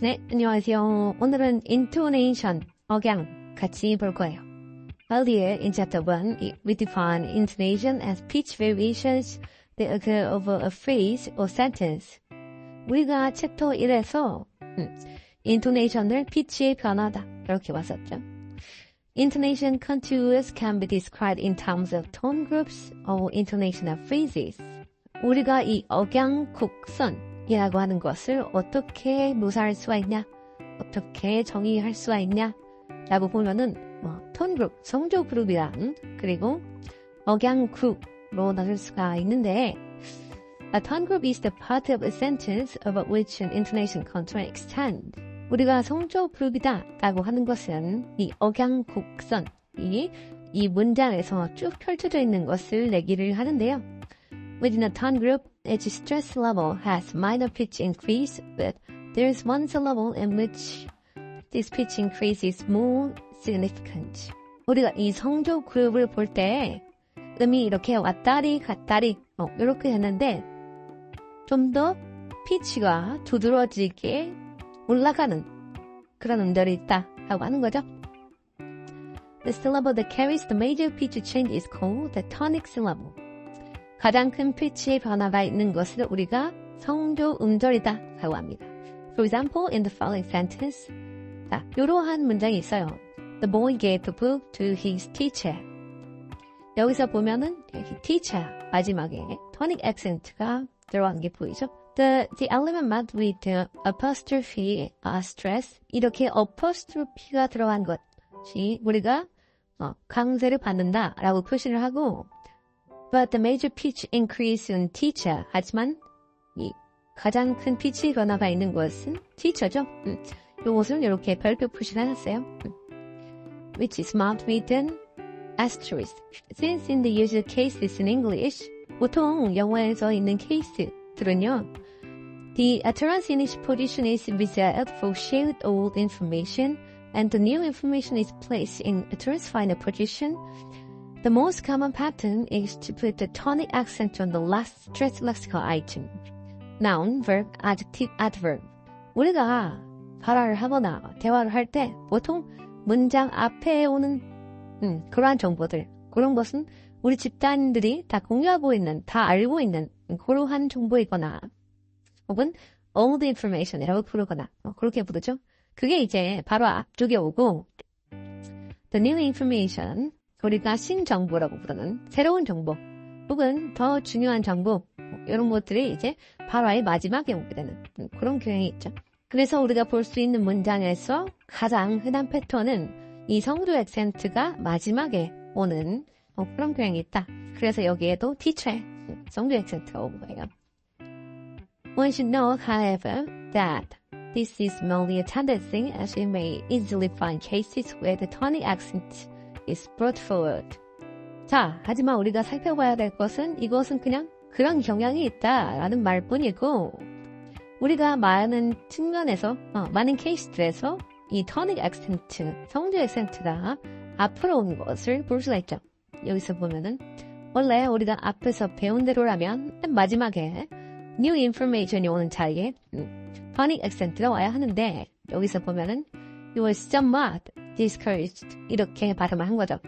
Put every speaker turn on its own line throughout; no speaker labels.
네, 안녕하세요. 오늘은 intonation, 억양 같이 볼 거예요. Earlier in chapter 1, we defined intonation as pitch variations that occur over a phrase or sentence. 우리가 챕터 1에서 intonation을 pitch의 변화다 이렇게 봤었죠. Intonation contours can be described in terms of tone groups or intonational phrases. 우리가 이 억양 곡선이라고 하는 것을 어떻게 묘사할 수가 있냐, 어떻게 정의할 수가 있냐 라고 보면은 톤 그룹, 성조 그룹이랑 그리고 억양 그룹로 나눌 수가 있는데 A tone group is the part of a sentence about which an intonation contour extends. 우리가 성조 그룹이다 라고 하는 것은 이 억양 곡선이 이 문장에서 쭉 펼쳐져 있는 것을 내기를 하는데요. Within a tone group, each stress level has minor pitch increase, but there is one syllable in which this pitch increase is more significant. 우리가 이 성조 그룹을 볼 때 음이 이렇게 왔다리 갔다리 이렇게 했는데 좀 더 피치가 두드러지게 올라가는 그런 음절이 있다 라고 하는 거죠. The syllable that carries the major pitch change is called the tonic syllable. 가장 큰 피치의 변화가 있는 것을 우리가 성조 음절이다 라고 합니다. For example, in the following sentence, 자, 이러한 문장이 있어요. The boy gave the book to his teacher. 여기서 보면은 여기 teacher 마지막에 tonic accent가 들어가는 게 보이죠? The element marked with the apostrophe stress 이렇게 apostrophe가 들어간 것이 우리가 강세를 받는다라고 표시를 하고 But the major pitch increase in teacher 하지만 이 가장 큰 피치 변화가 있는 것은 teacher죠. 이것을 이렇게 별표 표시를 해놨어요. Which is marked with an asterisk. Since in the usual cases in English 보통 영어에서 있는 케이스들은요. The utterance in each position is reserved for shared old information and the new information is placed in utterance final position. The most common pattern is to put the tonic accent on the last stress lexical item. Noun, verb, adjective, adverb. 우리가 발화를 하거나 대화를 할 때 보통 문장 앞에 오는 그러한 정보들, 그런 것은 우리 집단들이 다 공유하고 있는, 다 알고 있는 그러한 정보이거나 혹은 old information이라고 부르거나 그렇게 부르죠. 그게 이제 바로 앞쪽에 오고 the new information, 우리가 신정보라고 부르는 새로운 정보 혹은 더 중요한 정보 이런 것들이 이제 발화의 마지막에 오게 되는 그런 경향이 있죠. 그래서 우리가 볼 수 있는 문장에서 가장 흔한 패턴은 이 성조 액센트가 마지막에 오는 그런 경향이 있다. 그래서 여기에도 teacher의 성조 액센트가 오는 거예요. One should know, however, that this is merely a tendency as you may easily find cases where the tonic accent is brought forward. 자, 하지만 우리가 살펴봐야 될 것은 이것은 그냥 그런 경향이 있다라는 말뿐이고 우리가 많은 측면에서, 많은 케이스들에서 이 tonic accent, 성조 액센트가 앞으로 오는 것을 볼 수가 있죠. 여기서 보면은 원래 우리가 앞에서 배운 대로라면 마지막에 new information이 오는 자리에 tonic accent가 와야 하는데 여기서 보면은 you were somewhat discouraged 이렇게 발음을 한 거죠.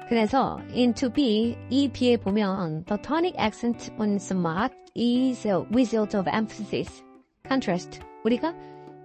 그래서 in to be, 이 be에 보면 the tonic accent on somewhat is a result of emphasis, contrast. 우리가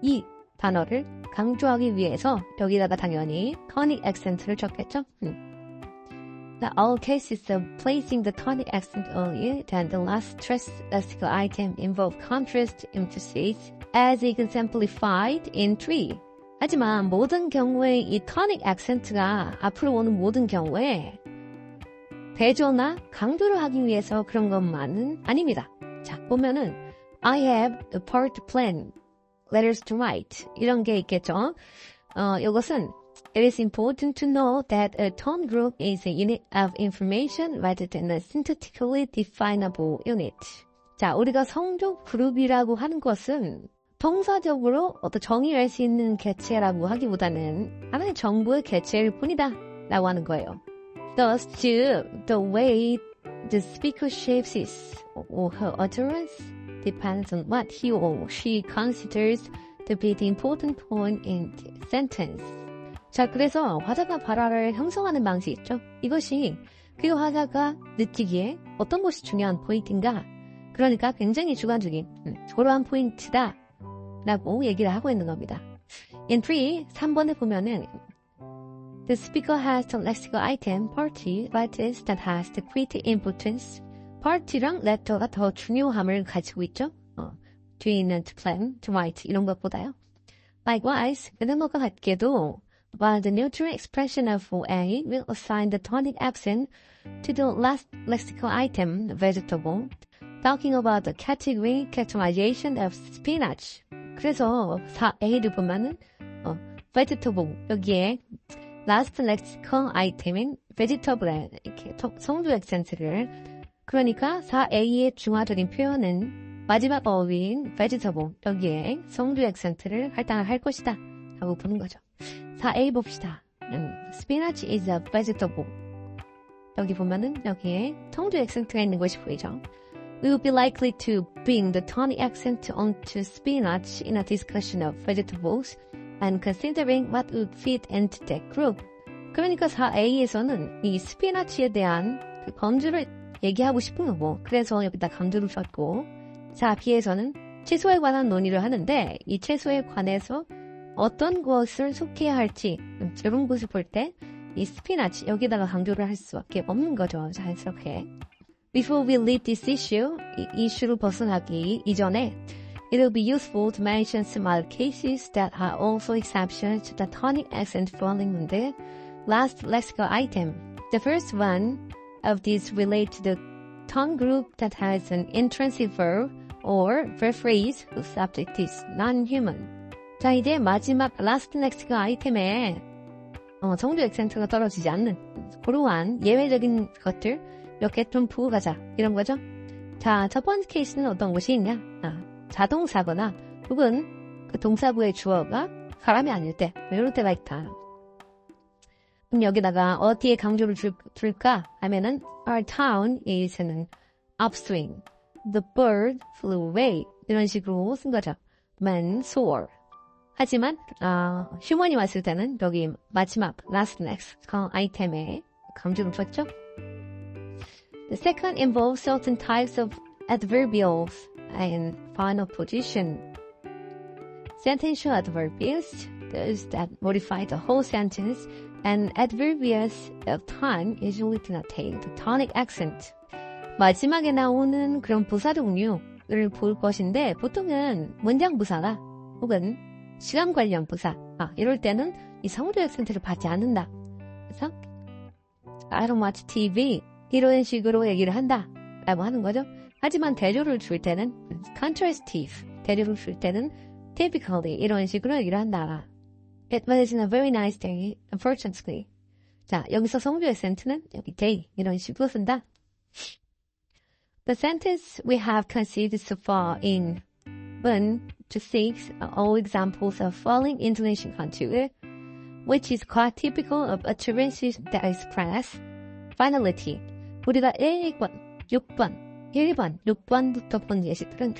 이 단어를 강조하기 위해서 여기다가 당연히 tonic accent를 줬겠죠. Now, all cases of placing the tonic accent earlier than the last stress lexical item involve contrast emphasis as exemplified in 3. 하지만 모든 경우에 이 tonic accent가 앞으로 오는 모든 경우에 대조나 강조를 하기 위해서 그런 것만은 아닙니다. 자, 보면은 I have a part to plan, letters to write 이런 게 있겠죠. 이것은 It is important to know that a tone group is a unit of information rather than a syntactically definable unit. 자, 우리가 성조 그룹이라고 하는 것은 통사적으로 어떤 정의할 수 있는 개체라고 하기보다는 하나의 정보의 개체일 뿐이다 라고 하는 거예요. Thus, too, the way the speaker shapes his or her utterance depends on what he or she considers to be the important point in the sentence. 자, 그래서 화자가 발화를 형성하는 방식이 있죠. 이것이 그 화자가 느끼기에 어떤 것이 중요한 포인트인가? 그러니까 굉장히 주관적인 그러한 포인트다 라고 얘기를 하고 있는 겁니다. In 3번에 보면은 The speaker has the lexical item party letters that has the great importance. party랑 letter가 더 중요함을 가지고 있죠. 뒤에 있는 to plan, to write 이런 것보다요. Likewise, 그런 것과 같게도 while the neutral expression of A will assign the tonic accent to the last lexical item, vegetable, talking about the category characterization of spinach. 그래서 4A를 보면은 vegetable 여기에 last lexical item인 vegetable에 이렇게 성조 액센트를 그러니까 4A의 중화적인 표현은 마지막 어휘인 vegetable 여기에 성조 액센트를 할당을 할 것이다 하고 보는 거죠. 4A 봅시다. Spinach is a vegetable. 여기 보면은 여기에 성조 액센트가 있는 것이 보이죠. We will be likely to bring the tonic accent onto spinach in a discussion of vegetables and considering what would fit into that group. 그러니까 4A에서는 이 스피나치에 대한 그 범주를 얘기하고 싶은 거고 그래서 여기다 강조를 줬고 4B에서는 채소에 관한 논의를 하는데 이 채소에 관해서 어떤 것을 속해야 할지 이런 것을 볼 때 이 스피나치 여기다가 강조를 할 수밖에 없는 거죠. 자연스럽게. Before we leave this issue, 이 이슈를 벗어나기 이전에 it will be useful to mention some other cases that are also exceptions to the tonic accent falling on the last lexical item. The first one of these relate to the tongue group that has an intransitive verb or verb phrase whose subject is non-human. 자, 이제 마지막 last lexical item에 성조 액센트가 떨어지지 않는 그러한 예외적인 것들 몇 개 좀 보고 가자 이런 거죠. 자, 첫 번째 케이스는 어떤 것이 있냐? 자동사거나 혹은 그 동사부의 주어가 사람이 아닐 때 이럴 때가 있다. 그럼 여기다가 어디에 강조를 줄까 하면은 Our town is an upswing. The bird flew away. 이런 식으로 쓴 거죠. Man soar. 하지만 휴먼이 왔을 때는 여기 마지막 last next 아이템에 강조를 줬죠. The second involves certain types of adverbials and final position. Sentential adverbials, those that modify the whole sentence, and adverbials of time usually do not take the tonic accent. 마지막에 나오는 그런 부사 종류를 볼 것인데 보통은 문장 부사나 혹은 시간 관련 부사 이럴 때는 이 성조 액센트를 받지 않는다. 그래서 I don't watch TV 이런 식으로 얘기를 한다 라고 하는 거죠. 하지만 대조를 줄 때는 contrastive 대조를 줄 때는 typically 이런 식으로 얘기를 한다. It was a very nice day, unfortunately. 자, 여기서 성조 액센트는 여기 day 이런 식으로 쓴다. The sentence we have considered so far in 1 to 6 are all examples of falling intonation contour, which is quite typical of utterances that express finality. 우리가 6번부터 본 예시들은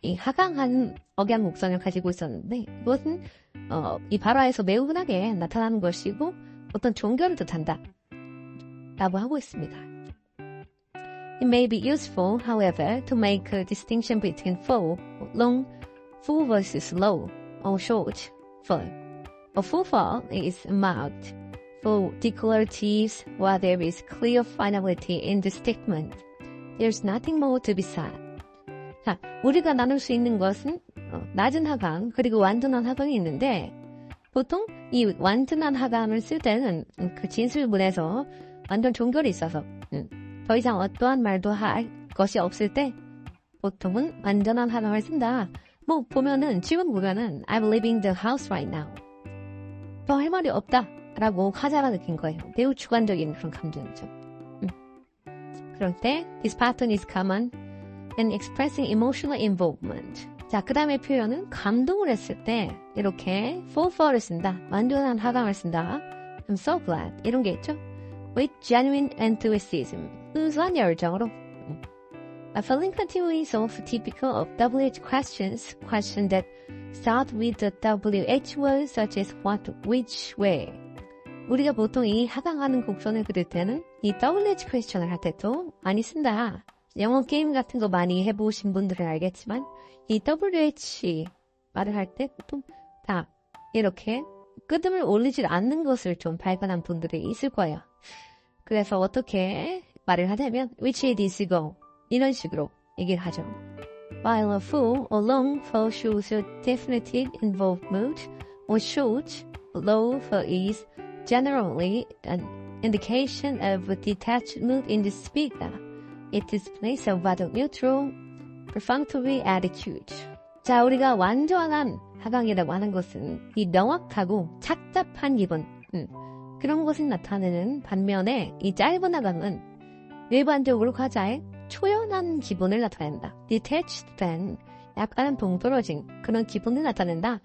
이 하강한 억양 곡선을 가지고 있었는데 이것은 이 발화에서 매우 흔하게 나타나는 것이고 어떤 종교를 뜻한다 라고 하고 있습니다. It may be useful, however, to make a distinction between full versus low or short fall. A full fall is marked for declaratives while there is clear finality in the statement. There's nothing more to be said. 자, 우리가 나눌 수 있는 것은 낮은 하강 그리고 완전한 하강이 있는데 보통 이 완전한 하강을 쓸 때는 그 진술문에서 완전 종결이 있어서 더 이상 어떠한 말도 할 것이 없을 때 보통은 완전한 하강을 쓴다. 뭐 보면은 지금 보면은 I'm leaving the house right now. 더 할 말이 없다 라고 화자가 느낀 거예요. 매우 주관적인 그런 감정이죠. 그럴 때 this pattern is common in expressing emotional involvement. 자, 그 다음에 표현은 감동을 했을 때 이렇게 fall을 쓴다. 완전한 하강을 쓴다. I'm so glad. 이런 게 있죠. With genuine enthusiasm. 순수한 열정으로. A following category is also typical of WH questions. Questions that start with the WH word such as what, which, where. 우리가 보통 이 하강하는 곡선을 그릴 때는 이 WH 퀘스천을 할 때도 많이 쓴다. 영어 게임 같은 거 많이 해보신 분들은 알겠지만 이 WH 말을 할 때 보통 다 이렇게 끄듬을 올리질 않는 것을 좀 발견한 분들이 있을 거예요. 그래서 어떻게 말을 하냐면 which way did you go? 이런 식으로 얘기를 하죠. While a full or long for shows a definitive involved mood, or short, low for is generally an indication of a detached mood in the speaker. It displays a rather neutral, perfunctory attitude. 자, 우리가 완전한 하강이라고 하는 것은 이 명확하고 착잡한 기분, 그런 것을 나타내는 반면에 이 짧은 하강은 일반적으로 가자의 초연한 기분을 나타낸다. detached된 약간은 동떨어진 그런 기분을 나타낸다.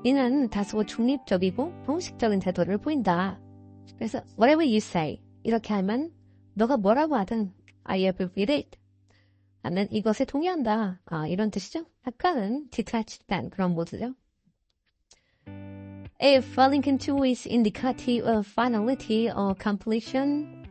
이는 다소 중립적이고 공식적인 태도를 보인다. 그래서 whatever you say 이렇게 하면 너가 뭐라고 하든 I agree with it. 나는 이것에 동의한다. 이런 뜻이죠. 약간은 detached된 그런 모드죠. If falling into is indicative of finality or completion,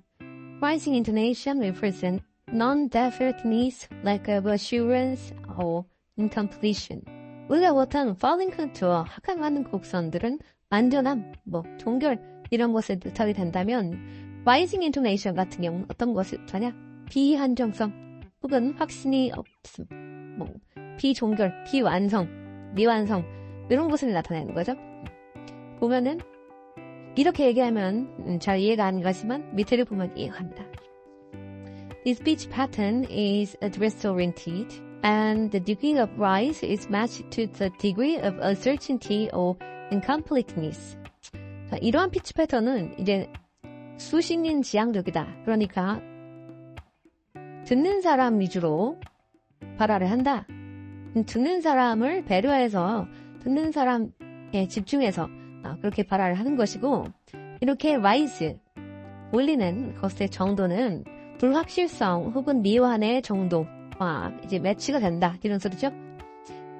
rising intonation represents non-definiteness, lack of assurance, or incompletion. 우리가 보통 falling into 하강하는 곡선들은 완전함, 종결 이런 것을 뜻하게 된다면 rising intonation 같은 경우는 어떤 것을 뜻하냐? 비한정성 혹은 확신이 없음, 비종결, 비완성, 미완성 이런 것을 나타내는 거죠. 보면은 이렇게 얘기하면 잘 이해가 안 가지만 밑에를 보면 이해합니다. This speech pattern is address-oriented, and the degree of rise is matched to the degree of uncertainty or incompleteness. 자, 이러한 피치 패턴은 이제 수신인 지향적이다. 그러니까 듣는 사람 위주로 발화를 한다. 듣는 사람을 배려해서 듣는 사람에 집중해서 그렇게 발화를 하는 것이고, 이렇게 rise 올리는 것의 정도는 불확실성 혹은 미완의 정도와 이제 매치가 된다. 이런 소리죠.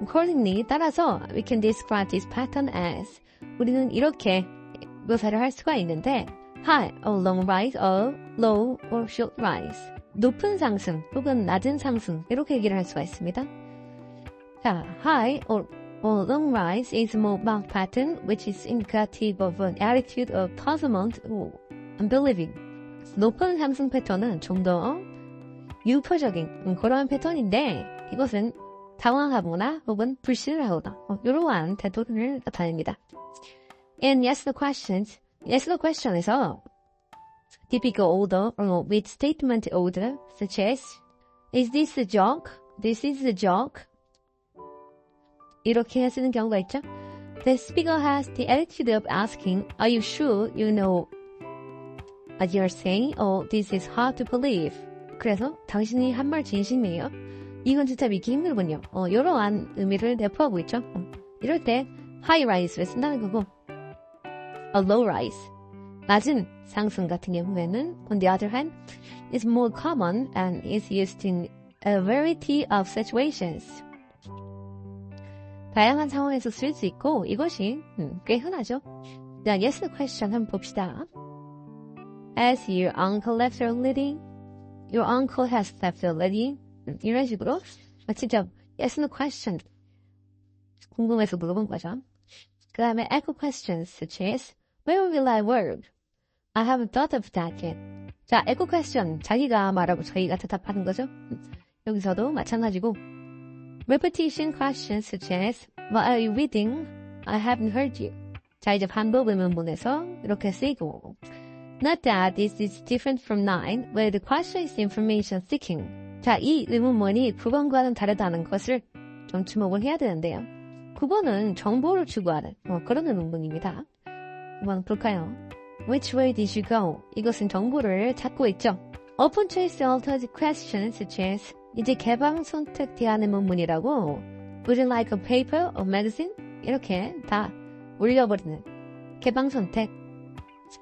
Accordingly, 따라서 we can describe this pattern as 우리는 이렇게 묘사를 할 수가 있는데 high or long rise or low or short rise. 높은 상승 혹은 낮은 상승 이렇게 얘기를 할 수가 있습니다. 자, high or long rise is a more marked pattern which is indicative of an attitude of puzzlement or unbelieving. 높은 상승 패턴은 좀 더 유표적인 그런 패턴인데 이것은 당황하거나 혹은 불신을 하거나 이러한 태도를 나타냅니다. In yes no questions, yes no question에서 typical order or with statement order such as is this a joke? This is a joke. 이렇게 쓰는 경우가 있죠. The speaker has the attitude of asking, are you sure you know what you're saying? Or this is hard to believe. 그래서 당신이 한 말 진심이에요? 이건 진짜 믿기 힘들군요. 이러한 의미를 내포하고 있죠. 이럴 때 high rise를 쓴다는 거고 a low rise, 낮은 상승 같은 경우에는 on the other hand is more common and is used in a variety of situations. 다양한 상황에서 쓸 수 있고 이것이 꽤 흔하죠. 자, yes question 한번 봅시다. As your uncle left already, your uncle has left already. 이런 식으로 직접 yes question 궁금해서 물어본 거죠. 그 다음에 echo questions such as where will I work? I haven't thought of that yet. 자, echo question 자기가 말하고 저희가 대답하는 거죠. 여기서도 마찬가지고 repetition questions such as what are you reading? I haven't heard you. 자, 이제 반복 의문문에서 이렇게 쓰이고 Not that this is different from 9, where the question is information seeking. 자, 이 의문문이 9번과는 다르다는 것을 좀 주목을 해야 되는데요. 9번은 정보를 추구하는 그런 의문문입니다. 한번 볼까요? Which way did you go? 이것은 정보를 찾고 있죠. Open choice altered questions such as 이제 개방 선택 대한 의문문이라고 Would you like a paper or magazine? 이렇게 다 올려버리는 개방 선택.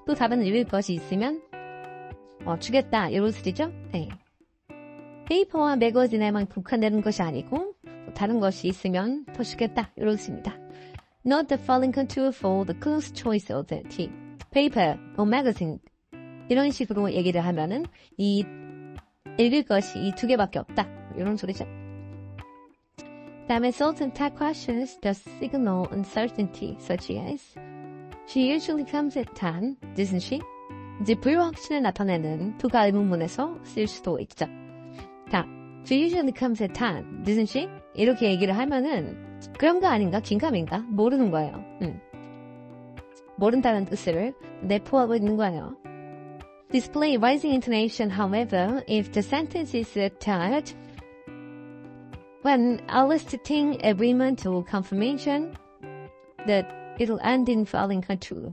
또 다른 읽을 것이 있으면 주겠다 이런 소리죠. 네. 페이퍼와 매거진에만 국한되는 것이 아니고 다른 것이 있으면 더 좋겠다 이렇습니다. Note the following contour for the close choice of the T. Paper or magazine 이런 식으로 얘기를 하면은 이 읽을 것이 이 두 개밖에 없다 이런 소리죠. 다음에 certain type questions that signal uncertainty such as She usually comes at 10, doesn't she? 이제 불확실을 나타내는 두 가지 문문에서 쓸 수도 있죠. 자, She usually comes at 10, doesn't she? 이렇게 얘기를 하면은 그런 거 아닌가? 긴가민가? 모르는 거예요. 모른다는 뜻을 내포하고 있는 거예요. Display rising intonation, however, if the sentence is attached when eliciting agreement or confirmation that it'll end in falling contour.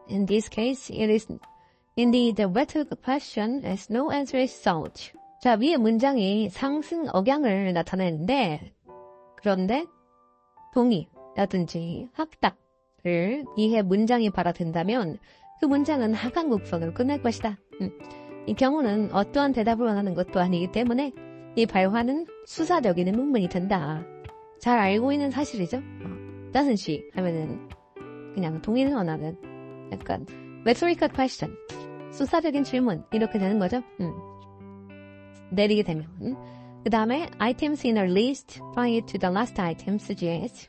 In this case, it is indeed a rhetorical question as no answer is sought. 자, 위의 문장이 상승 억양을 나타내는데 그런데 동의라든지 확답을 이해 문장이 발화된다면 그 문장은 하강 곡선으로 끝날 것이다. 이 경우는 어떠한 대답을 원하는 것도 아니기 때문에 이 발화는 수사적인 문문이 된다. 잘 알고 있는 사실이죠. doesn't she 하면은 그냥 동의를 원하는 약간 rhetorical question, 수사적인 질문 이렇게 되는 거죠. 내리게 되면 그 다음에 items in our list prior to the last item suggest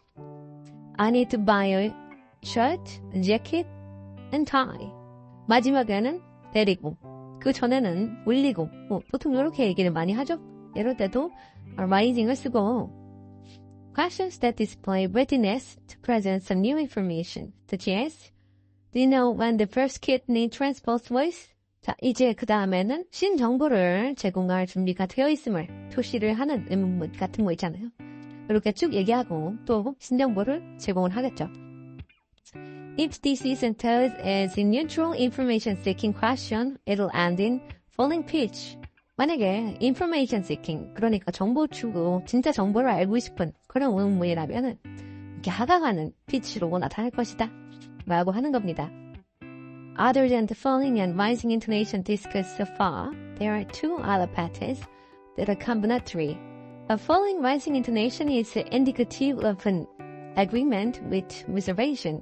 I need to buy a shirt, a jacket, and tie. 마지막에는 내리고 그 전에는 올리고 보통 이렇게 얘기를 많이 하죠. 이럴 때도 rising을 쓰고 questions that display readiness to present some new information such as Do you know when the first kidney transplant was? 자, 이제 그 다음에는 신정보를 제공할 준비가 되어 있음을 표시를 하는 의문문 같은 거 있잖아요. 이렇게 쭉 얘기하고 또 신정보를 제공을 하겠죠. If this is entered as a neutral information seeking question, it'll end in falling pitch. 만약에 information seeking, 그러니까 정보 추구, 진짜 정보를 알고 싶은 그런 의문문이라면은 이렇게 하강하는 pitch로 나타날 것이다. 라고 하는 겁니다. Other than the falling and rising intonation discussed so far, there are two other patterns that are combinatory. A falling rising intonation is indicative of an agreement with reservation.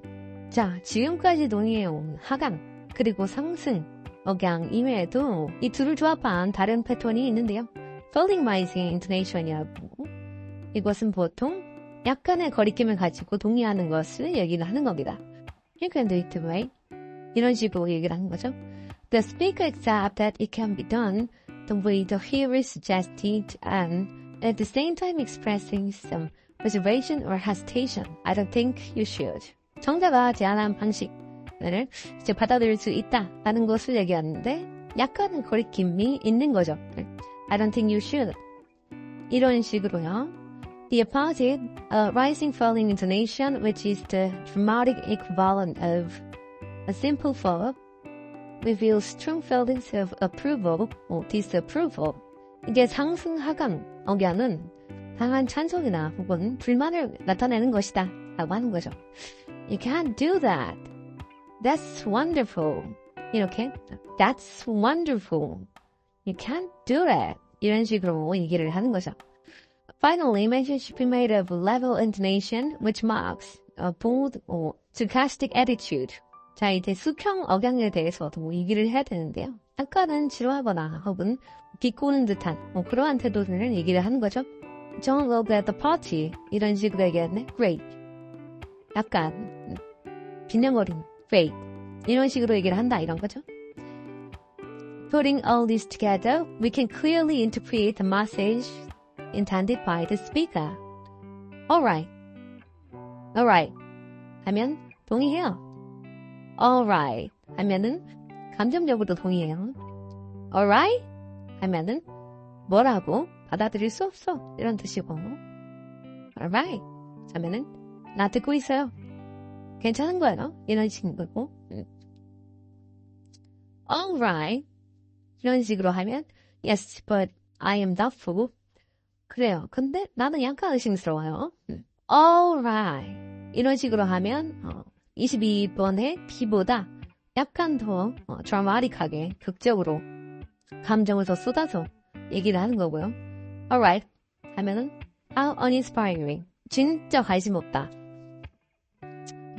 자, 지금까지 논의해온 하강, 그리고 상승, 억양 이외에도 이 둘을 조합한 다른 패턴이 있는데요. Falling rising intonation이라고 이것은 보통 약간의 거리낌을 가지고 동의하는 것을 얘기를 하는 겁니다. You can do it the way. 이런 식으로 얘기를 하는 거죠. The speaker accepts that it can be done the way the hearer suggested and at the same time expressing some reservation or hesitation. I don't think you should. 정자가 제안한 방식을 이제 받아들일 수 있다라는 것을 얘기하는데 약간의 거리낌이 있는 거죠. I don't think you should. 이런 식으로요. The opposite, rising falling intonation, which is the dramatic equivalent of a simple verb, reveals strong feelings of approval or disapproval. 이게 상승 하강 억양은 강한 찬성이나 혹은 불만을 나타내는 것이다 라고 하는 거죠. You can't do that. That's wonderful. 이렇게 That's wonderful. You can't do that. 이런 식으로 얘기를 하는 거죠. Finally, mention should be made of level intonation, which marks a bold or sarcastic attitude. 자, 이제 수평 억양에 대해서도 얘기를 해야 되는데요. 약간은 지루하거나 혹은 비꼬는 듯한 그러한 태도를 얘기를 하는 거죠. Don't look at the party. 이런 식으로 얘기했네. Great. 약간 빈정거리는 Great. 이런 식으로 얘기를 한다 이런 거죠. Putting all this together, we can clearly interpret the message intended by the speaker. Alright. Alright. 하면 동의해요. Alright. 하면은 감정적으로 동의해요. Alright. 하면은 뭐라고 받아들일 수 없어. 이런 뜻이고. Alright. 하면은 나 듣고 있어요. 괜찮은 거예요. 이런 식인 거고. Alright. 이런 식으로 하면 Yes, but I am doubtful. 그래요. 근데 나는 약간 의심스러워요. Alright. 이런 식으로 하면 22번의 B보다 약간 더 드라마틱하게 극적으로 감정을 더 쏟아서 얘기를 하는 거고요. Alright 하면은 how uninspiring. 진짜 관심 없다.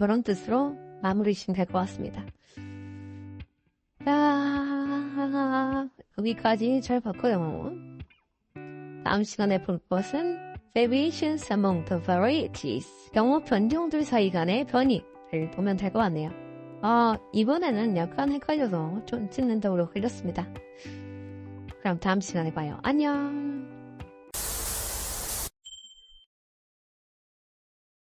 이런 뜻으로 마무리 지으면 될 것 같습니다. 자, 여기까지 잘 봤고요. 다음 시간에 볼 것은 variations among the varieties. 영어 변종들 사이 간의 변이를 보면 될 것 같네요. 이번에는 약간 헷갈려서 좀 찍는다고 흘렸습니다. 그럼 다음 시간에 봐요. 안녕.